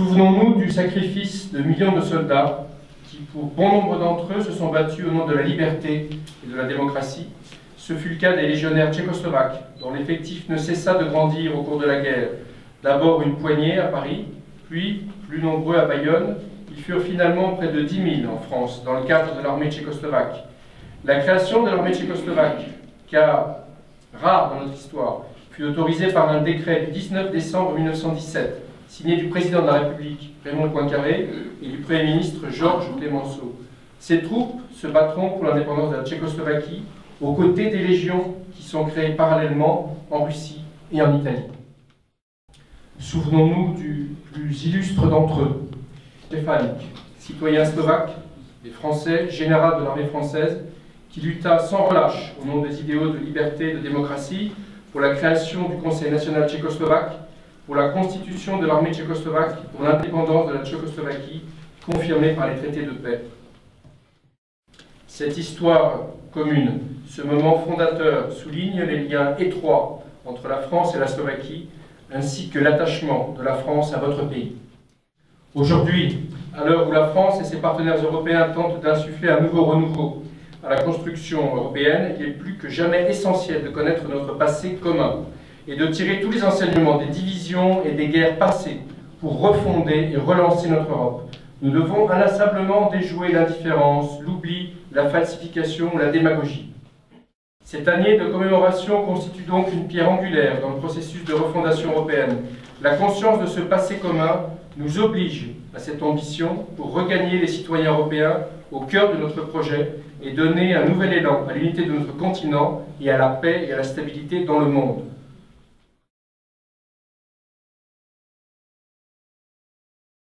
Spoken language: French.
Souvenons-nous du sacrifice de millions de soldats qui, pour bon nombre d'entre eux, se sont battus au nom de la liberté et de la démocratie. Ce fut le cas des légionnaires tchécoslovaques, dont l'effectif ne cessa de grandir au cours de la guerre. D'abord une poignée à Paris, puis, plus nombreux à Bayonne, ils furent finalement près de 10 000 en France, dans le cadre de l'armée tchécoslovaque. La création de l'armée tchécoslovaque, cas rare dans notre histoire, fut autorisée par un décret du 19 décembre 1917, signé du président de la République, Raymond Poincaré, et du Premier ministre Georges Clemenceau. Ces troupes se battront pour l'indépendance de la Tchécoslovaquie, aux côtés des légions qui sont créées parallèlement en Russie et en Italie. Souvenons-nous du plus illustre d'entre eux, Štěpánik, citoyen slovaque et français, général de l'armée française, qui lutta sans relâche au nom des idéaux de liberté et de démocratie pour la création du Conseil national tchécoslovaque, pour la constitution de l'armée tchécoslovaque, pour l'indépendance de la Tchécoslovaquie, confirmée par les traités de paix. Cette histoire commune, ce moment fondateur, souligne les liens étroits entre la France et la Slovaquie, ainsi que l'attachement de la France à votre pays. Aujourd'hui, à l'heure où la France et ses partenaires européens tentent d'insuffler un nouveau renouveau à la construction européenne, il est plus que jamais essentiel de connaître notre passé commun et de tirer tous les enseignements des divisions et des guerres passées pour refonder et relancer notre Europe. Nous devons inlassablement déjouer l'indifférence, l'oubli, la falsification, la démagogie. Cette année de commémoration constitue donc une pierre angulaire dans le processus de refondation européenne. La conscience de ce passé commun nous oblige à cette ambition pour regagner les citoyens européens au cœur de notre projet et donner un nouvel élan à l'unité de notre continent et à la paix et à la stabilité dans le monde.